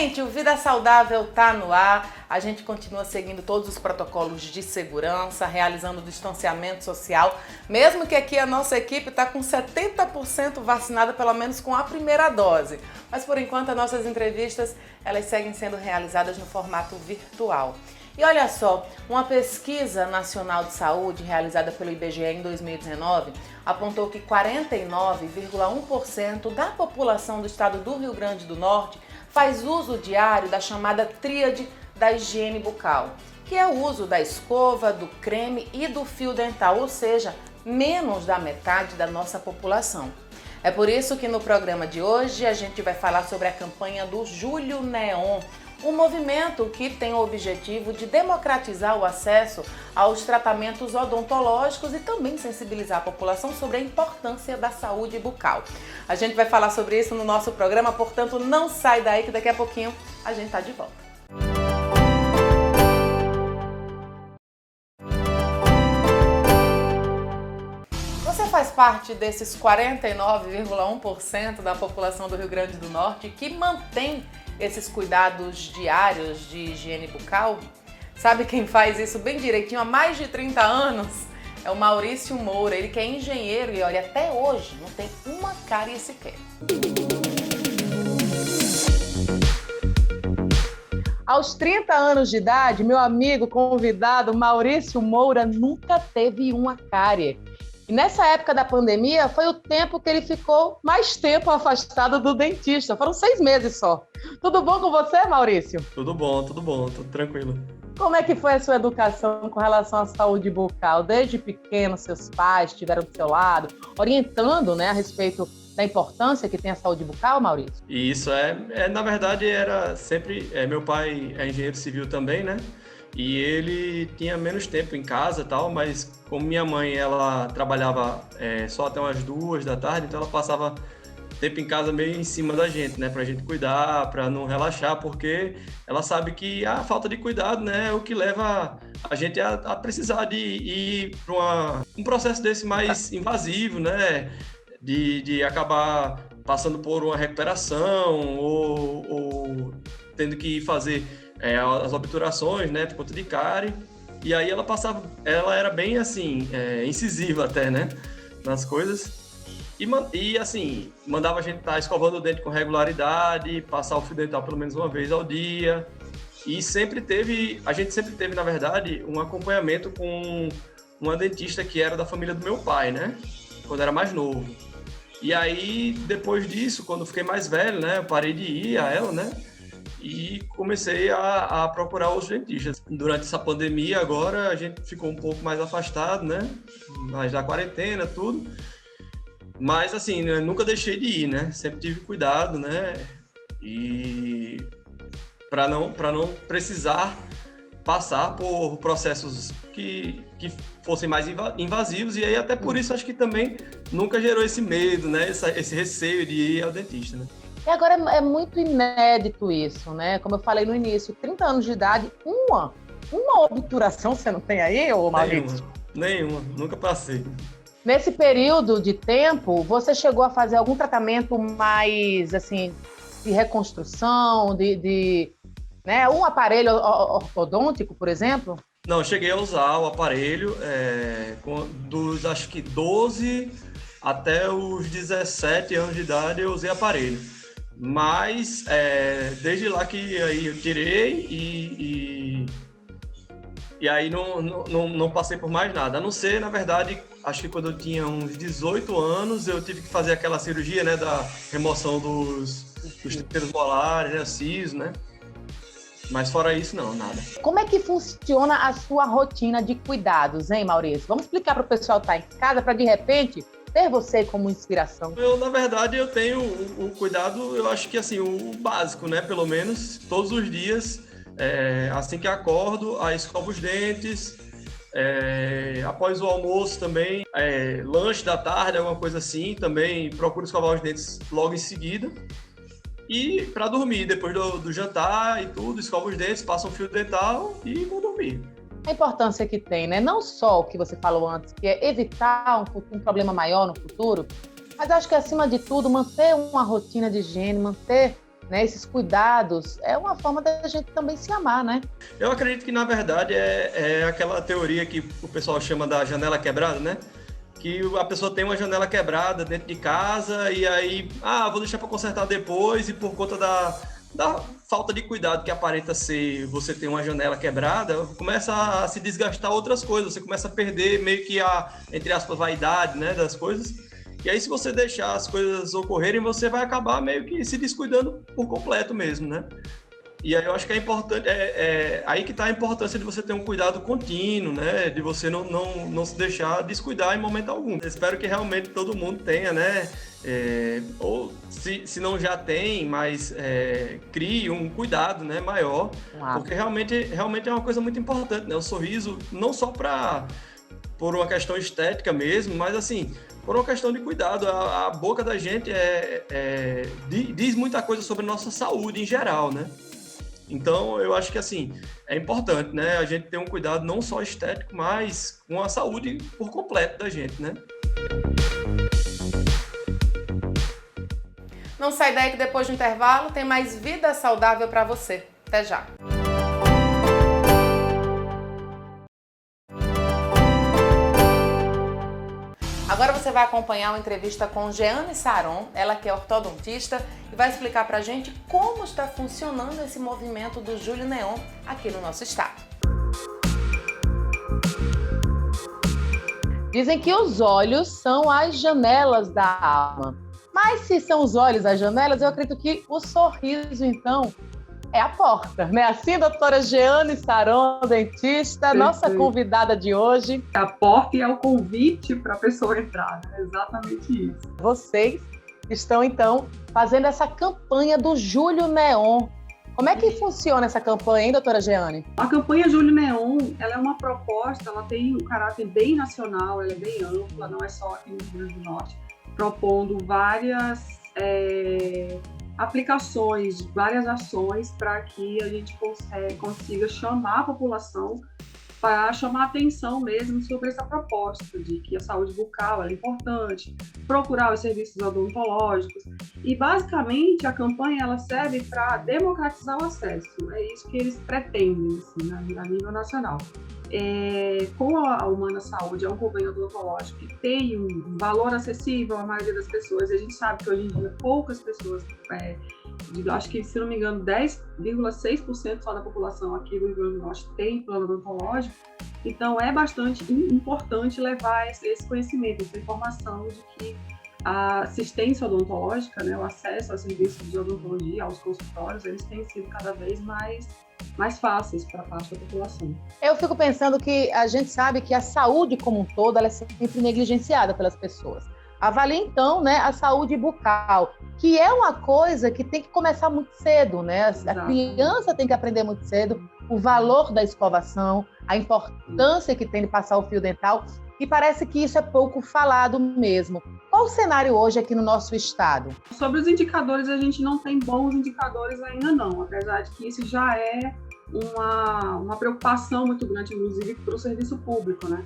Gente, o Vida Saudável tá no ar. A gente continua seguindo todos os protocolos de segurança, realizando o distanciamento social, mesmo que aqui a nossa equipe está com 70% vacinada, pelo menos com a primeira dose. Mas por enquanto as nossas entrevistas, elas seguem sendo realizadas no formato virtual. E olha só, uma pesquisa nacional de saúde realizada pelo IBGE em 2019 apontou que 49,1% da população do estado do Rio Grande do Norte faz uso diário da chamada tríade da higiene bucal, que é o uso da escova, do creme e do fio dental, ou seja, menos da metade da nossa população. É por isso que no programa de hoje a gente vai falar sobre a campanha do Julho Neon, um movimento que tem o objetivo de democratizar o acesso aos tratamentos odontológicos e também sensibilizar a população sobre a importância da saúde bucal. A gente vai falar sobre isso no nosso programa, portanto não sai daí que daqui a pouquinho a gente tá de volta. Você faz parte desses 49,1% da população do Rio Grande do Norte que mantém esses cuidados diários de higiene bucal? Sabe quem faz isso bem direitinho há mais de 30 anos? É o Maurício Moura, ele que é engenheiro e olha, até hoje não tem uma cárie sequer. Aos 30 anos de idade, meu amigo convidado Maurício Moura nunca teve uma cárie. E nessa época da pandemia, foi o tempo que ele ficou mais tempo afastado do dentista. Foram 6 meses só. Tudo bom com você, Maurício? Tudo bom, tudo tranquilo. Como é que foi a sua educação com relação à saúde bucal? Desde pequeno, seus pais estiveram do seu lado, orientando, né, a respeito da importância que tem a saúde bucal, Maurício? E isso na verdade, era sempre... meu pai é engenheiro civil também, né? E ele tinha menos tempo em casa e tal, mas como minha mãe, ela trabalhava só até umas 2 da tarde, então ela passava tempo em casa meio em cima da gente, né? Pra gente cuidar, pra não relaxar, porque ela sabe que a falta de cuidado, né, é o que leva a gente a precisar de ir pra um processo desse mais invasivo, né? De acabar passando por uma recuperação ou tendo que fazer as obturações, né, por conta de cárie. E aí ela era bem assim, incisiva até, né, nas coisas. E assim, mandava a gente estar escovando o dente com regularidade, passar o fio dental pelo menos uma vez ao dia. E a gente sempre teve, na verdade, um acompanhamento com uma dentista que era da família do meu pai, né, quando era mais novo. E aí, depois disso, quando eu fiquei mais velho, né, eu parei de ir a ela, né, e comecei a procurar outros dentistas. Durante essa pandemia agora a gente ficou um pouco mais afastado, né? Mais da quarentena, tudo. Mas assim, né? Nunca deixei de ir, né? Sempre tive cuidado, né? E para não precisar passar por processos que fossem mais invasivos, e aí até por isso acho que também nunca gerou esse medo, né? Esse receio de ir ao dentista, né? E agora é muito inédito isso, né? Como eu falei no início, 30 anos de idade, uma obturação você não tem aí, ô Maurício? Nenhuma, nunca passei. Nesse período de tempo, você chegou a fazer algum tratamento mais, assim, de reconstrução, né, um aparelho ortodôntico, por exemplo? Não, eu cheguei a usar o aparelho dos, acho que 12 até os 17 anos de idade eu usei aparelho. Mas desde lá que aí eu tirei e aí não passei por mais nada. A não ser, na verdade, acho que quando eu tinha uns 18 anos, eu tive que fazer aquela cirurgia, né, da remoção dos terceiros molares, né, siso, né? Mas fora isso, não, nada. Como é que funciona a sua rotina de cuidados, hein, Maurício? Vamos explicar para o pessoal que está em casa, para de repente ter você como inspiração. Na verdade, eu tenho o cuidado, eu acho que assim, o básico, né? Pelo menos todos os dias, assim que acordo, aí escovo os dentes, após o almoço também, lanche da tarde, alguma coisa assim, também procuro escovar os dentes logo em seguida. E para dormir, depois do jantar e tudo, escovo os dentes, passo um fio dental e vou dormir. A importância que tem, né? Não só o que você falou antes, que é evitar um problema maior no futuro, mas acho que, acima de tudo, manter uma rotina de higiene, manter né, esses cuidados, é uma forma da gente também se amar, né? Eu acredito que, na verdade, é aquela teoria que o pessoal chama da janela quebrada, né? Que a pessoa tem uma janela quebrada dentro de casa e aí, vou deixar para consertar depois, e por conta da falta de cuidado que aparenta ser você ter uma janela quebrada, começa a se desgastar outras coisas, você começa a perder meio que entre aspas, vaidade, né, das coisas. E aí, se você deixar as coisas ocorrerem, você vai acabar meio que se descuidando por completo mesmo, né? E aí eu acho que é importante, aí que está a importância de você ter um cuidado contínuo, né? De você não se deixar descuidar em momento algum. Eu espero que realmente todo mundo tenha, né? Ou se não já tem, mas crie um cuidado, né, maior, porque realmente é uma coisa muito importante, né? O sorriso, não só por uma questão estética mesmo, mas assim, por uma questão de cuidado. A boca da gente diz muita coisa sobre a nossa saúde em geral, né? Então, eu acho que, assim, é importante, né? A gente ter um cuidado não só estético, mas com a saúde por completo da gente, né? Não sai daí que depois do intervalo tem mais vida saudável para você. Até já! Agora você vai acompanhar uma entrevista com Jeane Saron, ela que é ortodontista, e vai explicar pra gente como está funcionando esse movimento do Julho Neon aqui no nosso estado. Dizem que os olhos são as janelas da alma. Mas se são os olhos as janelas, eu acredito que o sorriso, então, é a porta, né? Assim, doutora Jeane Saron, dentista, nossa convidada de hoje. A porta é o convite para a pessoa entrar, né? Exatamente isso. Vocês estão, então, fazendo essa campanha do Julho Neon. Como é que funciona essa campanha, hein, doutora Jeane? A campanha Julho Neon, ela é uma proposta, ela tem um caráter bem nacional, ela é bem ampla, não é só aqui no Rio Grande do Norte, propondo várias aplicações, várias ações para que a gente consiga chamar a população para chamar atenção mesmo sobre essa proposta de que a saúde bucal é importante, procurar os serviços odontológicos. E, basicamente, a campanha ela serve para democratizar o acesso. É isso que eles pretendem, assim, a nível nacional. Com a Humana Saúde, é um convênio odontológico que tem um valor acessível à maioria das pessoas. E a gente sabe que, hoje em dia, poucas pessoas, acho que, se não me engano, 10,6% só da população aqui do Rio Grande do Norte tem plano odontológico. Então, é bastante importante levar esse conhecimento, essa informação de que a assistência odontológica, né, o acesso aos serviços de odontologia, aos consultórios, eles têm sido cada vez mais fáceis para a parte da população. Eu fico pensando que a gente sabe que a saúde como um todo ela é sempre negligenciada pelas pessoas. Avalie, então, né, a saúde bucal, que é uma coisa que tem que começar muito cedo, né? A criança tem que aprender muito cedo o valor da escovação, a importância que tem de passar o fio dental, e parece que isso é pouco falado mesmo. Qual o cenário hoje aqui no nosso estado? Sobre os indicadores, a gente não tem bons indicadores ainda não, apesar de que isso já é uma preocupação muito grande, inclusive, para o serviço público, né?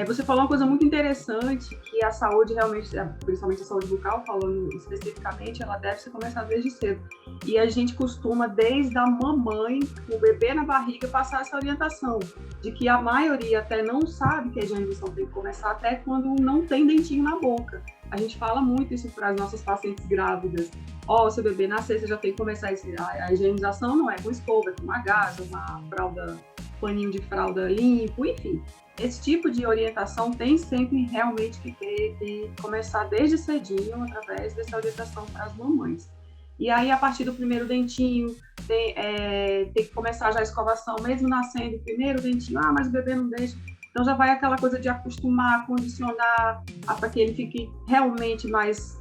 Você falou uma coisa muito interessante, que a saúde realmente, principalmente a saúde bucal, falando especificamente, ela deve ser começada desde cedo. E a gente costuma, desde a mamãe, o bebê na barriga, passar essa orientação, de que a maioria até não sabe que a higienização tem que começar até quando não tem dentinho na boca. A gente fala muito isso para as nossas pacientes grávidas. Seu bebê nascer, você já tem que começar a higienização, não é com escova, é com uma gaze, uma fralda, paninho de fralda limpo, enfim. Esse tipo de orientação tem sempre realmente que começar desde cedinho, através dessa orientação para as mamães. E aí, a partir do primeiro dentinho, tem que começar já a escovação, mesmo nascendo o primeiro dentinho, mas o bebê não deixa. Então, já vai aquela coisa de acostumar, condicionar, para que ele fique realmente mais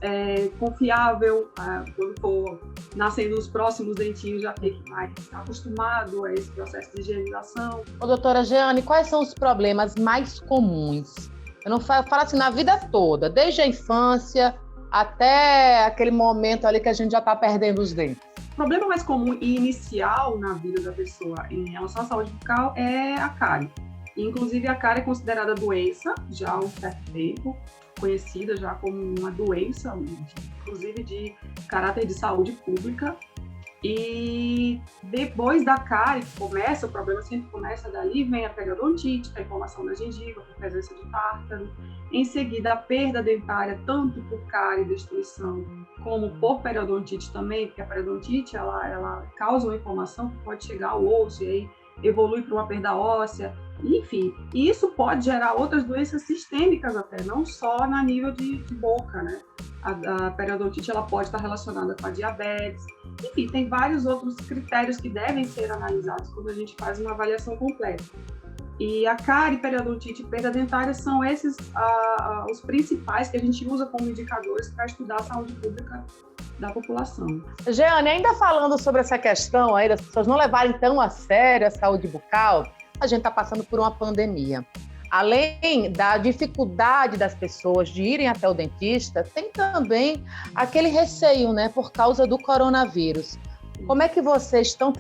confiável, quando for nascendo os próximos dentinhos, já fique mais acostumado a esse processo de higienização. Doutora Jeane, quais são os problemas mais comuns? Eu não falo assim na vida toda, desde a infância até aquele momento ali que a gente já está perdendo os dentes. O problema mais comum e inicial na vida da pessoa em relação à saúde bucal é a cárie. Inclusive, a cárie é considerada doença já há um certo tempo, conhecida já como uma doença, inclusive de caráter de saúde pública. E depois da cárie, que começa, o problema sempre começa dali, vem a periodontite, a inflamação da gengiva, por presença de tártaro. Em seguida, a perda dentária, tanto por cárie e destruição, como por periodontite também, porque a periodontite, ela causa uma inflamação que pode chegar ao osso e aí evolui para uma perda óssea. Enfim, isso pode gerar outras doenças sistêmicas até, não só na nível de boca, né? A periodontite ela pode estar relacionada com a diabetes. Enfim, tem vários outros critérios que devem ser analisados quando a gente faz uma avaliação completa. E a cárie, periodontite e perda dentária são esses os principais que a gente usa como indicadores para estudar a saúde pública da população. Jeane, ainda falando sobre essa questão aí das pessoas não levarem tão a sério a saúde bucal, a gente está passando por uma pandemia. Além da dificuldade das pessoas de irem até o dentista, tem também aquele receio, né, por causa do coronavírus. Como é que vocês estão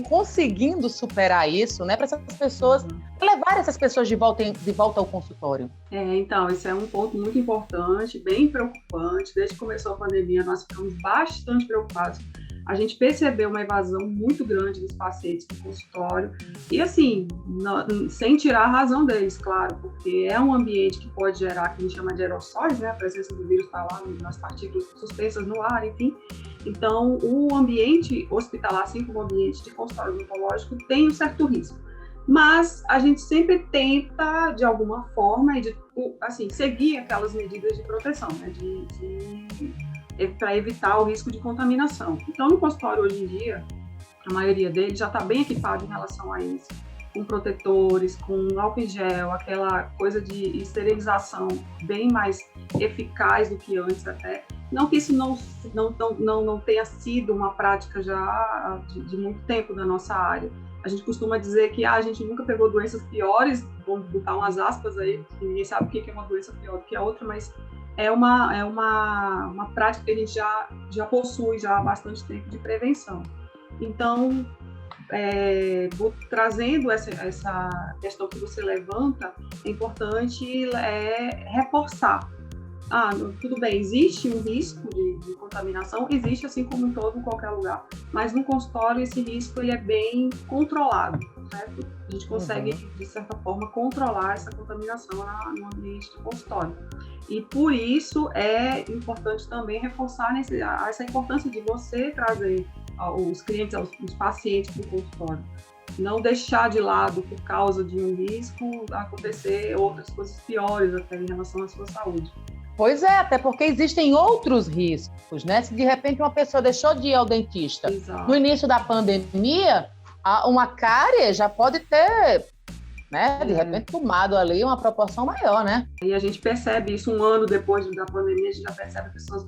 conseguindo superar isso, né, para essas pessoas, levar essas pessoas de volta ao consultório? Então, esse é um ponto muito importante, bem preocupante. Desde que começou a pandemia, nós ficamos bastante preocupados. A gente percebeu uma evasão muito grande dos pacientes do consultório e, assim, sem tirar a razão deles, claro, porque é um ambiente que pode gerar, que a gente chama de aerossóis, né? A presença do vírus está lá nas partículas suspensas no ar, enfim. Então, o ambiente hospitalar, assim como o ambiente de consultório odontológico, tem um certo risco. Mas a gente sempre tenta, de alguma forma, seguir aquelas medidas de proteção, né? Para evitar o risco de contaminação. Então, no consultório, hoje em dia, a maioria deles já está bem equipado em relação a isso, com protetores, com álcool em gel, aquela coisa de esterilização bem mais eficaz do que antes até. Não que isso não tenha sido uma prática já de muito tempo na nossa área. A gente costuma dizer que a gente nunca pegou doenças piores, vamos botar umas aspas aí, que ninguém sabe o que é uma doença pior do que a outra, mas é uma prática que a gente já possui já há bastante tempo de prevenção. Então, trazendo essa questão que você levanta, é importante reforçar. Tudo bem, existe um risco de contaminação, existe assim como em qualquer lugar, mas no consultório esse risco ele é bem controlado, certo? A gente consegue, de certa forma, controlar essa contaminação no ambiente de consultório. E por isso é importante também reforçar essa importância de você trazer os clientes, os pacientes para o consultório. Não deixar de lado por causa de um risco acontecer outras coisas piores até em relação à sua saúde. Pois é, até porque existem outros riscos, né? Se de repente uma pessoa deixou de ir ao dentista no início da pandemia, uma cárie já pode ter, né, de repente tomado ali uma proporção maior, né? E a gente percebe isso 1 ano depois da pandemia, a gente já percebe pessoas,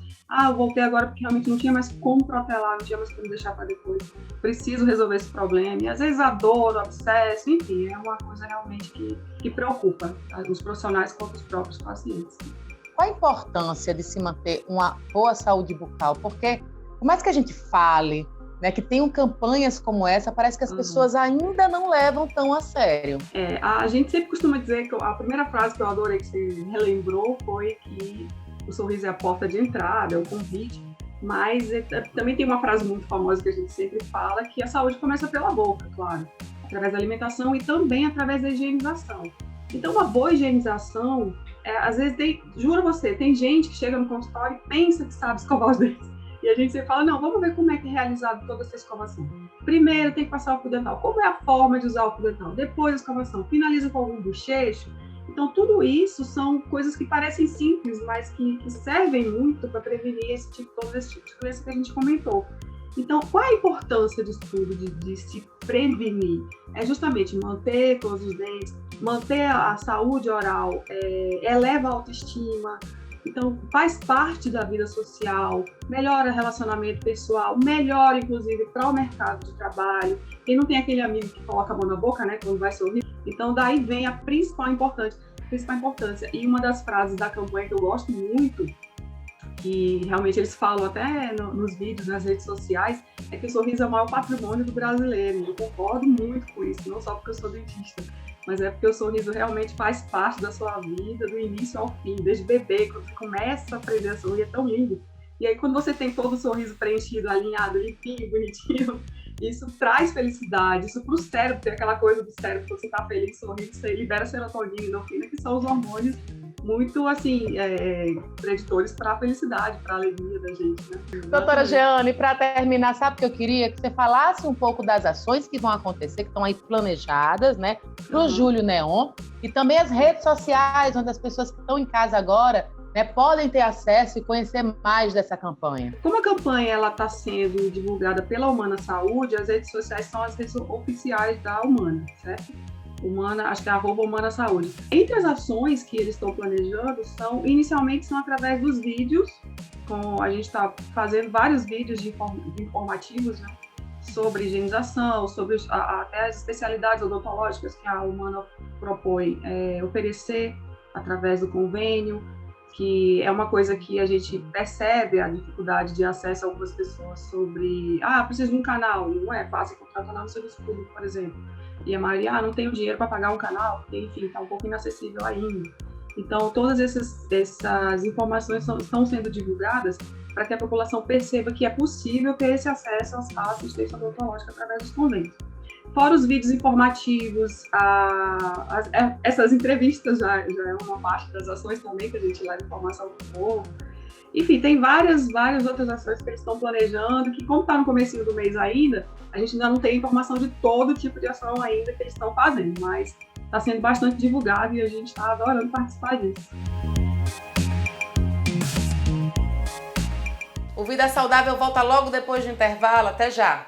eu voltei agora porque realmente não tinha mais como protelar, não tinha mais como deixar para depois, preciso resolver esse problema. E às vezes a dor, o abscesso, enfim, é uma coisa realmente que preocupa os profissionais quanto os próprios pacientes. Qual a importância de se manter uma boa saúde bucal? Porque, por mais que a gente fale, né, que tenham campanhas como essa, parece que as pessoas ainda não levam tão a sério. A gente sempre costuma dizer que a primeira frase que eu adorei que você relembrou foi que o sorriso é a porta de entrada, é o convite, mas também tem uma frase muito famosa que a gente sempre fala, que a saúde começa pela boca, claro, através da alimentação e também através da higienização. Então, uma boa higienização, às vezes, juro a você, tem gente que chega no consultório e pensa que sabe escovar os dentes. E a gente sempre fala, não, vamos ver como é que é realizado toda essa escovação. Primeiro tem que passar álcool dental. Como é a forma de usar álcool dental? Depois a escovação. Finaliza com algum bochecho. Então, tudo isso são coisas que parecem simples, mas que servem muito para prevenir todo esse tipo de doença que a gente comentou. Então, qual é a importância disso tudo, de se prevenir? É justamente manter todos os dentes, manter a saúde oral, eleva a autoestima, então faz parte da vida social, melhora o relacionamento pessoal, melhora inclusive para o mercado de trabalho. Quem não tem aquele amigo que coloca a mão na boca, né, quando vai sorrir? Então daí vem a principal importância. E uma das frases da campanha que eu gosto muito, que realmente eles falam até nos vídeos, nas redes sociais, é que o sorriso é o maior patrimônio do brasileiro. Eu concordo muito com isso, não só porque eu sou dentista, mas é porque o sorriso realmente faz parte da sua vida, do início ao fim, desde bebê, quando você começa a aprender a sorrir, é tão lindo. E aí, quando você tem todo o sorriso preenchido, alinhado, limpinho, bonitinho, isso traz felicidade. Isso para o cérebro, tem aquela coisa do cérebro, quando você está feliz, sorrindo, você libera serotonina e endorfina, que são os hormônios muito, assim, preditores para a felicidade, para a alegria da gente, né? Doutora Jeane, para terminar, sabe o que eu queria? Que você falasse um pouco das ações que vão acontecer, que estão aí planejadas, né? Para o Julho Neon, e também as redes sociais, onde as pessoas que estão em casa agora, né, podem ter acesso e conhecer mais dessa campanha. Como a campanha está sendo divulgada pela Humana Saúde, as redes sociais são as redes oficiais da Humana, certo? Humana, acho que é @Humana Saúde. Entre as ações que eles estão planejando, inicialmente são através dos vídeos, a gente está fazendo vários vídeos de informativos, né, sobre higienização, sobre até as especialidades odontológicas que a Humana propõe oferecer através do convênio, que é uma coisa que a gente percebe a dificuldade de acesso a algumas pessoas sobre, preciso de um canal, não é fácil contratar um canal no serviço público, por exemplo. E a maioria, não tenho dinheiro para pagar um canal, porque, enfim, está um pouco inacessível ainda. Então, todas essas informações estão sendo divulgadas para que a população perceba que é possível ter esse acesso à assistência odontológica através dos convênios. Fora os vídeos informativos, essas entrevistas já é uma parte das ações também, que a gente leva informação para o povo. Enfim, tem várias outras ações que eles estão planejando, que como está no comecinho do mês ainda, a gente ainda não tem informação de todo tipo de ação ainda que eles estão fazendo, mas está sendo bastante divulgado e a gente está adorando participar disso. O Vida Saudável volta logo depois do intervalo. Até já!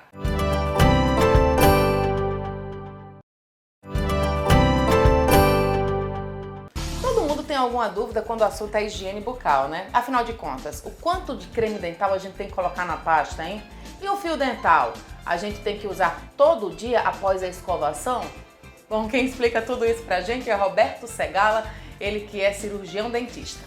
Tem alguma dúvida quando o assunto é higiene bucal, né? Afinal de contas, o quanto de creme dental a gente tem que colocar na pasta, hein? E o fio dental? A gente tem que usar todo dia após a escovação? Bom, quem explica tudo isso pra gente é Roberto Segala, ele que é cirurgião dentista.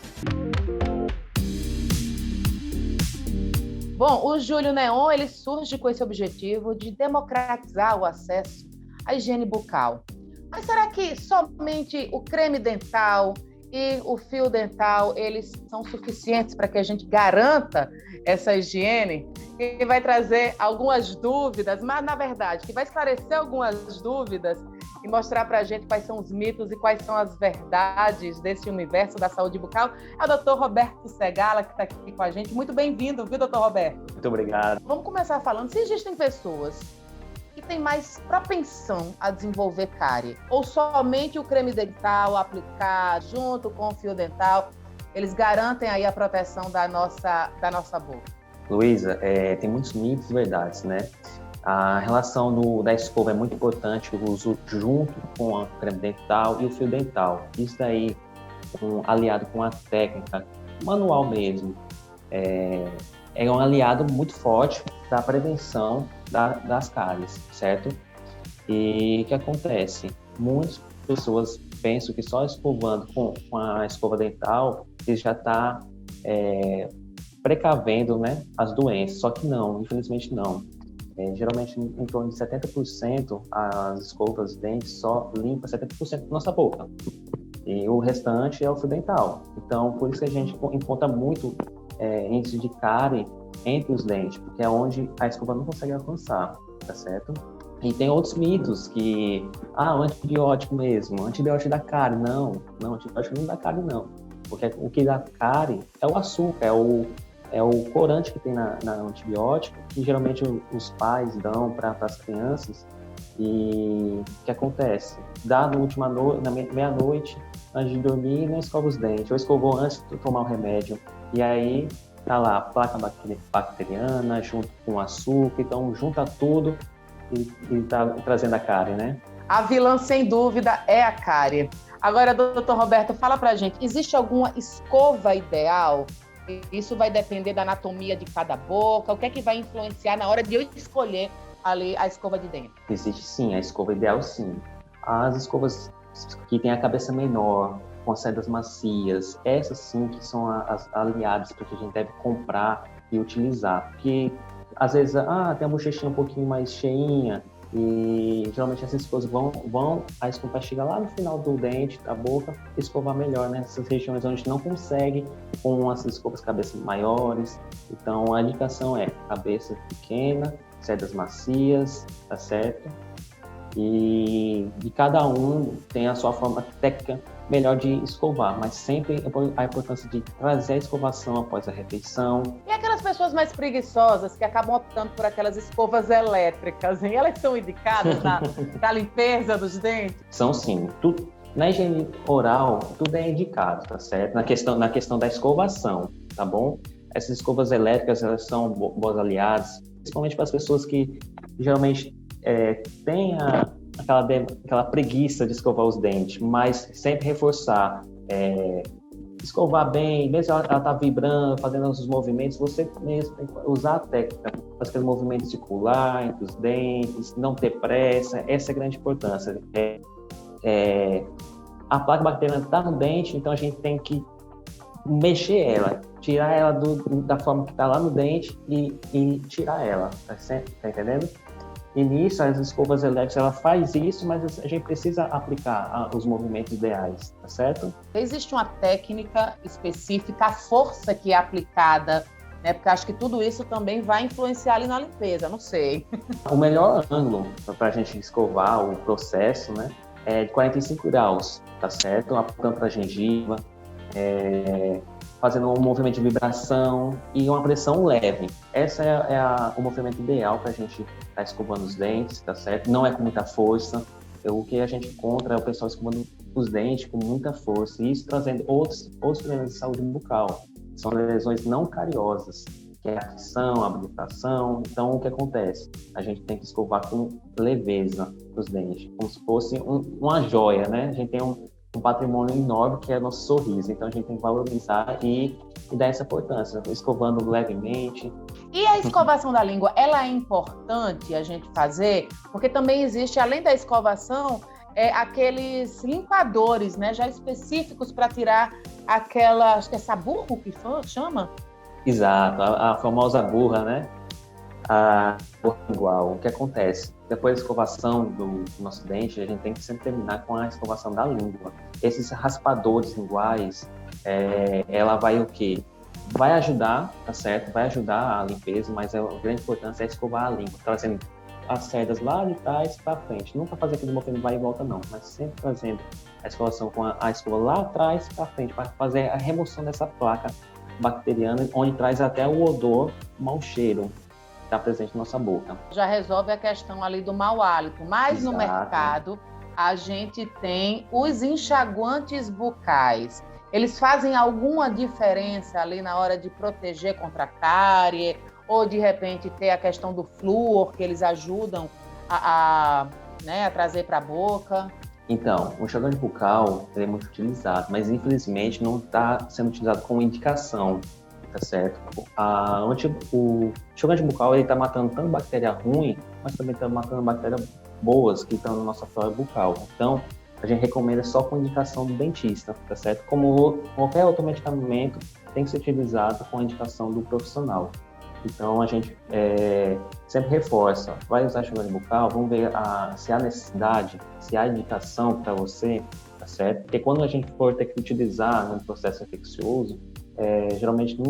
Bom, o Julho Neon, ele surge com esse objetivo de democratizar o acesso à higiene bucal. Mas será que somente o creme dental e o fio dental, eles são suficientes para que a gente garanta essa higiene? Que vai trazer algumas dúvidas, mas na verdade, que vai esclarecer algumas dúvidas e mostrar para a gente quais são os mitos e quais são as verdades desse universo da saúde bucal, é o Dr. Roberto Segala, que está aqui com a gente. Muito bem-vindo, viu, Dr. Roberto? Muito obrigado. Vamos começar falando, se existem pessoas que tem mais propensão a desenvolver cárie, ou somente o creme dental aplicar junto com o fio dental, eles garantem aí a proteção da nossa boca? Luísa, tem muitos mitos e verdades, né? A relação da escova é muito importante, o uso junto com o creme dental e o fio dental. Isso daí, aliado com a técnica manual mesmo, é um aliado muito forte para a prevenção das cáries, certo? E o que acontece? Muitas pessoas pensam que só escovando com a escova dental que já está precavendo, né, as doenças, só que não, infelizmente não. Geralmente em torno de 70% as escovas de dentes só limpam 70% da nossa boca. E o restante é o fio dental. Então, por isso que a gente encontra muito índice de cárie entre os dentes, porque é onde a escova não consegue alcançar, tá certo? E tem outros mitos que, o antibiótico mesmo, antibiótico dá cárie. Não, antibiótico não dá cárie não, porque o que dá cárie é o açúcar, é o corante que tem no antibiótico, que geralmente os pais dão para as crianças. E o que acontece? Dá na meia-noite, antes de dormir, não escova os dentes, ou escovou antes de tomar o remédio. E aí tá lá a placa bacteriana junto com açúcar, então junta tudo e tá trazendo a cárie, né? A vilã, sem dúvida, é a cárie. Agora, doutor Roberto, fala pra gente, existe alguma escova ideal? Isso vai depender da anatomia de cada boca? O que é que vai influenciar na hora de eu escolher ali a escova de dente? Existe sim, a escova ideal sim. As escovas que têm a cabeça menor, com cerdas macias, essas sim que são as aliadas para que a gente deve comprar e utilizar. Porque às vezes tem a bochechinha um pouquinho mais cheinha, E geralmente essas escovas a escova chega lá no final do dente, da boca, escovar melhor, né? Nessas regiões onde não consegue, com essas escovas cabeças maiores. Então a indicação é cabeça pequena, cerdas macias, tá certo? E cada um tem a sua forma técnica melhor de escovar, mas sempre a importância de trazer a escovação após a refeição. E aquelas pessoas mais preguiçosas que acabam optando por aquelas escovas elétricas, hein? Elas são indicadas para limpeza dos dentes? São sim. Na higiene oral, tudo é indicado, tá certo? Na questão da escovação, tá bom? Essas escovas elétricas, elas são boas aliadas, principalmente para as pessoas que geralmente têm aquela preguiça de escovar os dentes, mas sempre reforçar, escovar bem, mesmo ela tá vibrando, fazendo os movimentos, você mesmo tem que usar a técnica, fazer aqueles movimentos circulares entre os dentes, não ter pressa, essa é a grande importância. A placa bacteriana está no dente, então a gente tem que mexer ela, tirar ela da forma que está lá no dente e tirar ela, tá entendendo? E nisso, as escovas elétricas, ela faz isso, mas a gente precisa aplicar os movimentos ideais, tá certo? Existe uma técnica específica, a força que é aplicada, né? Porque acho que tudo isso também vai influenciar ali na limpeza, não sei. O melhor ângulo para a gente escovar o processo, né, é de 45 graus, tá certo? Apontando para a gengiva, fazendo um movimento de vibração e uma pressão leve. Esse o movimento ideal para a gente estar escovando os dentes, tá certo? Não é com muita força. O que a gente encontra é o pessoal escovando os dentes com muita força, e isso trazendo outros problemas de saúde bucal. São lesões não cariosas, que é a aflição, a habilitação. Então, o que acontece? A gente tem que escovar com leveza os dentes, como se fosse uma joia, né? A gente tem um patrimônio enorme que é o nosso sorriso, então a gente tem que valorizar e dar essa importância, escovando levemente. E a escovação da língua, ela é importante a gente fazer, porque também existe, além da escovação, aqueles limpadores, né, já específicos para tirar aquela, acho que é saburro que chama? Exato, a famosa burra, né? A burra lingual. O que acontece? Depois da escovação do nosso dente, a gente tem que sempre terminar com a escovação da língua. Esses raspadores linguais, ela vai o quê? Vai ajudar, tá certo? Vai ajudar a limpeza, mas a grande importância é escovar a língua, trazendo as cerdas lá de trás para frente. Nunca fazer aquele movimento vai e volta, não, mas sempre trazendo a escovação com a escova lá atrás para frente, para fazer a remoção dessa placa bacteriana, onde traz até o odor, o mau cheiro que está presente na nossa boca. Já resolve a questão ali do mau hálito, mas Exato. No mercado a gente tem os enxaguantes bucais. Eles fazem alguma diferença ali na hora de proteger contra a cárie, ou de repente ter a questão do flúor, que eles ajudam a trazer para a boca? Então, o enxaguante bucal é muito utilizado, mas infelizmente não está sendo utilizado como indicação, tá certo? O enxaguante bucal está matando tanto bactéria ruim, mas também está matando bactérias boas que estão na nossa flora bucal. Então, a gente recomenda só com indicação do dentista, tá certo? Como qualquer outro medicamento, tem que ser utilizado com a indicação do profissional. Então, a gente sempre reforça, vai usar enxaguante bucal, vamos ver se há necessidade, se há indicação para você, tá certo? Porque quando a gente for ter que utilizar num processo infeccioso, geralmente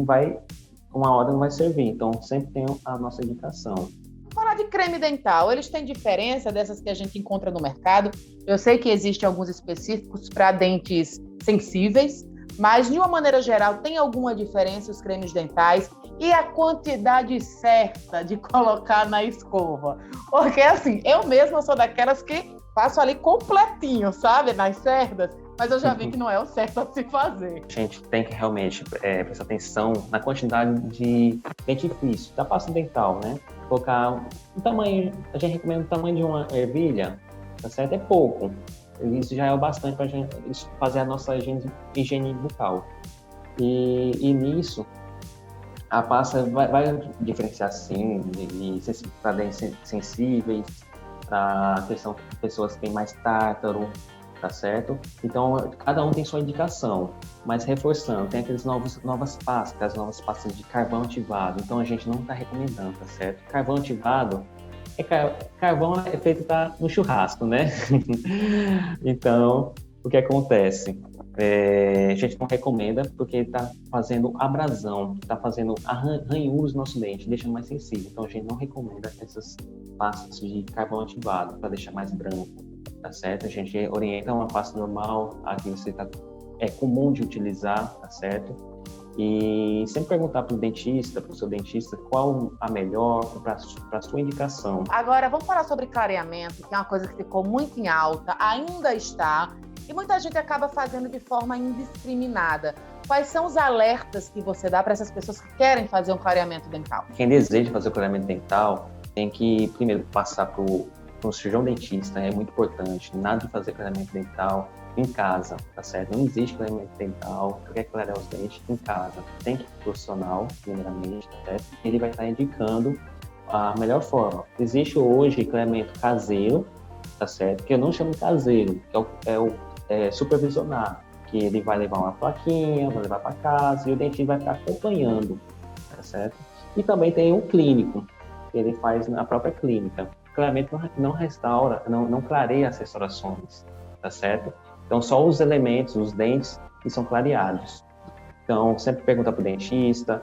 uma hora não vai servir, então sempre tem a nossa indicação. Falar de creme dental, eles têm diferença dessas que a gente encontra no mercado? Eu sei que existem alguns específicos para dentes sensíveis, mas de uma maneira geral, tem alguma diferença os cremes dentais e a quantidade certa de colocar na escova? Porque assim, eu mesma sou daquelas que passo ali completinho, sabe, nas cerdas, mas eu já vi que não é o certo a se fazer. A gente tem que realmente prestar atenção na quantidade de dentifrício, da pasta dental, né? Colocar um tamanho, a gente recomenda o tamanho de uma ervilha, tá certo? É pouco. Isso já é o bastante para a gente fazer a nossa higiene bucal. E nisso, a pasta vai diferenciar, sim, para dentes sensíveis, para questão de pessoas que têm mais tártaro, tá certo? Então, cada um tem sua indicação, mas reforçando, tem aquelas novas pastas, as novas pastas de carvão ativado, então a gente não está recomendando, tá certo? Carvão ativado Carvão é feito no churrasco, né? Então, o que acontece? A gente não recomenda porque está fazendo abrasão, está fazendo ranhuros no nosso dente, deixando mais sensível. Então, a gente não recomenda essas pastas de carvão ativado para deixar mais branco, tá certo? A gente orienta uma pasta normal, a que é comum de utilizar, tá certo? E sempre perguntar para o seu dentista, qual a melhor para a sua indicação. Agora, vamos falar sobre clareamento, que é uma coisa que ficou muito em alta, ainda está, e muita gente acaba fazendo de forma indiscriminada. Quais são os alertas que você dá para essas pessoas que querem fazer um clareamento dental? Quem deseja fazer o clareamento dental tem que, primeiro, passar para um cirurgião dentista, é muito importante. Nada de fazer clareamento dental em casa, tá certo? Não existe clareamento dental, quer clarear os dentes em casa. Tem que ir profissional, primeiramente, tá certo? Ele vai estar indicando a melhor forma. Existe hoje clareamento caseiro, tá certo? Que eu não chamo de caseiro, que é o supervisionado, que ele vai levar uma plaquinha, vai levar para casa e o dentista vai ficar acompanhando, tá certo? E também tem um clínico, que ele faz na própria clínica. O clareamento não restaura, não clareia as restaurações, tá certo? Então, só os elementos, os dentes, que são clareados. Então, sempre pergunta para o dentista.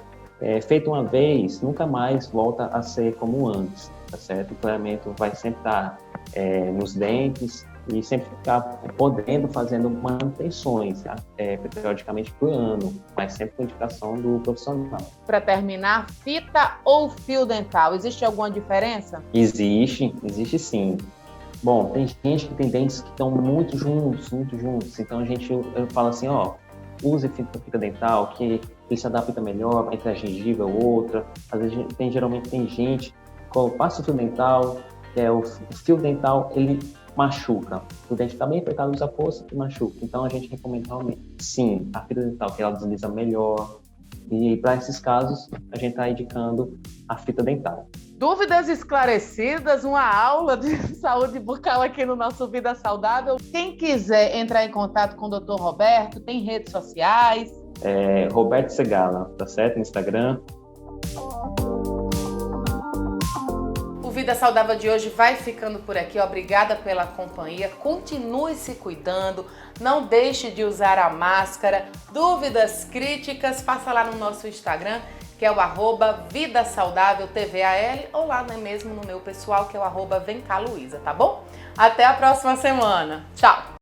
Feito uma vez, nunca mais volta a ser como antes, tá certo? O clareamento vai sempre estar nos dentes e sempre ficar podendo, fazendo manutenções, tá? Periodicamente por ano, mas sempre com indicação do profissional. Para terminar, fita ou fio dental, existe alguma diferença? Existe sim. Bom, tem gente que tem dentes que estão muito juntos, então eu falo assim, use fita dental, que ele se adapta melhor entre a gengiva ou outra. Às vezes geralmente tem gente que passa o fio dental, o fio dental ele machuca. O dente está bem apertado, usa força e machuca. Então a gente recomenda realmente, sim, a fita dental, que ela desliza melhor. E para esses casos, a gente está indicando a fita dental. Dúvidas esclarecidas, uma aula de saúde bucal aqui no nosso Vida Saudável. Quem quiser entrar em contato com o Dr. Roberto, tem redes sociais? Roberto Segala, tá certo? No Instagram. O Vida Saudável de hoje vai ficando por aqui. Obrigada pela companhia. Continue se cuidando. Não deixe de usar a máscara. Dúvidas, críticas, passa lá no nosso Instagram, que é o @VidaSaudávelTVAL, ou lá mesmo no meu pessoal, que é o @VemCaLuísa, tá bom? Até a próxima semana. Tchau!